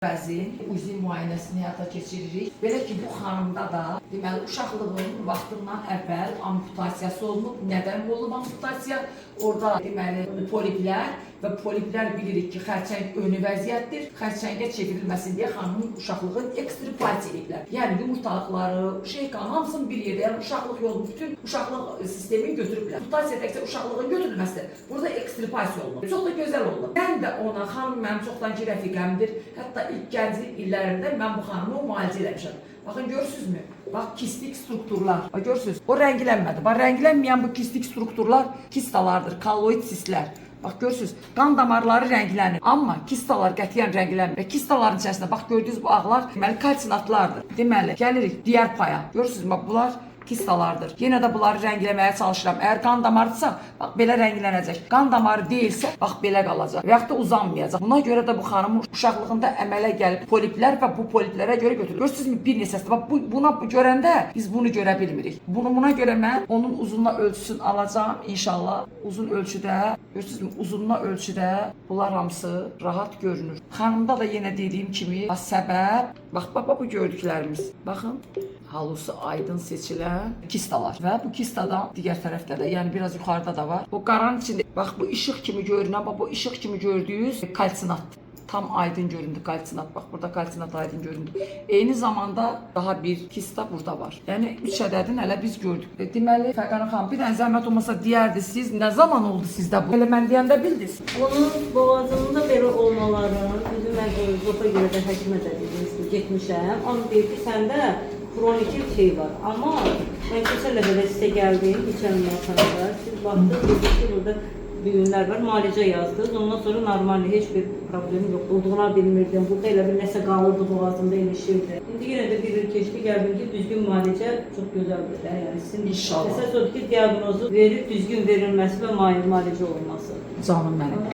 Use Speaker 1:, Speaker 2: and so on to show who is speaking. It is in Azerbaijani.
Speaker 1: Bəzi uzun müayinəsini həyata keçiririk. Belə ki, bu xanımda da deməli uşaqlığın vaxtından əvvəl amputasiyası olunub. Nədən olub amputasiya? Orada deməli poliplər və poliplər bilirik ki, xərçəng önü vəziyyətdir. Xərçəngə çevrilməsin deyə xanımın uşaqlığın ekstripasiya ediblər. Yəni yumurtalıqları, şeyqan hamısını bir yerdə, yəni uşaqlıq yolu bütün uşaqlıq sistemini götürüblər. Amputasiya təkcə uşaqlığın götürülməsidir. Burada ekstripasiya olunub. Çox da gözəl olub. Mən də ona, xanım mənim çoxdankı rəfiqəmdir. Hətta ilk gənclik illərimdə mən bu xanımı müalicə eləmişəm. Baxın, görürsünüzmü? Bax, kistik strukturlar. Bax, görürsünüz? O rəngilənmədi. Bax, rəngilənməyən bu kistik strukturlar kistalardır, kalloid sislər. Bax, görürsünüz? Qan damarları rənglənir. Amma kistalar qətiyyən rənglənmir. Və kistaların içərisində, bax, gördüyünüz bu ağlar, deməli, kalsinatlardır. Deməli, gəlirik digər paya. Görürsünüz, bax, bunlar kistalardır. Yenə də bunları rəngləməyə çalışıram. Əgər qan damarıdırsa, bax belə rənglənəcək. Qan damarı deyilsə, bax belə qalacaq. Və yaxud da uzanmayacaq. Buna görə də bu xanımın uşaqlığında əmələ gəlib poliplər və bu poliplərə görə götürülür. Görürsünüzmü? Bir neçəsi. Bax buna görəndə biz bunu görə bilmirik. Buna görə mən onun uzunluğuna ölçüsünü alacağam inşallah. Uzun ölçüdə, görürsünüzmü? Uzunluğuna ölçüdə bunlar hamısı rahat görünür. Xanımda da yenə dediyim kimi səbəb, bax bu gördüklərimiz. Baxın, halusu aydın seçilən kistalar və bu kistadan digər tərəfdə də, yəni biraz yuxarıda da var. O qaranın içində, bax bu işıq kimi görünən, bax bu işıq kimi gördüyünüz kalsinat. Tam aydın göründü kalsinat. Bax burada kalsinat aydın göründü. Eyni zamanda daha bir kista burada var. Yəni 3 ədədini hələ biz gördük. Deməli, Fərqanə xanım, bir dənə zəhmət olmasa deyərdi, siz nə zaman oldu sizdə bu? Elə mən deyəndə bildiniz.
Speaker 2: Onun boğazında belə olmaları, bizim mən zopa görə də həkimə də dediniz, getmişəm. Onu deyir ki, səndə kronik bir şey var. Amma mən keçərlə belə sizə gəldim, keçən marxanada. Siz baxdınız, dediniz ki, burada düyünlər var, müalicə yazdınız. Ondan sonra normal, heç bir problem yoxdur. Olduğuna bilmirdim. Burada elə bir nəsə qalırdı boğazımda, ilişirdi. İndi yenə də bir il keçdi, gəldim ki, düzgün müalicə çox gözəldir. Yəni sizin
Speaker 1: İnşallah.
Speaker 2: əsas odur ki, diaqnozu verib düzgün verilməsi və müalicə olunması.
Speaker 1: Canım mənim.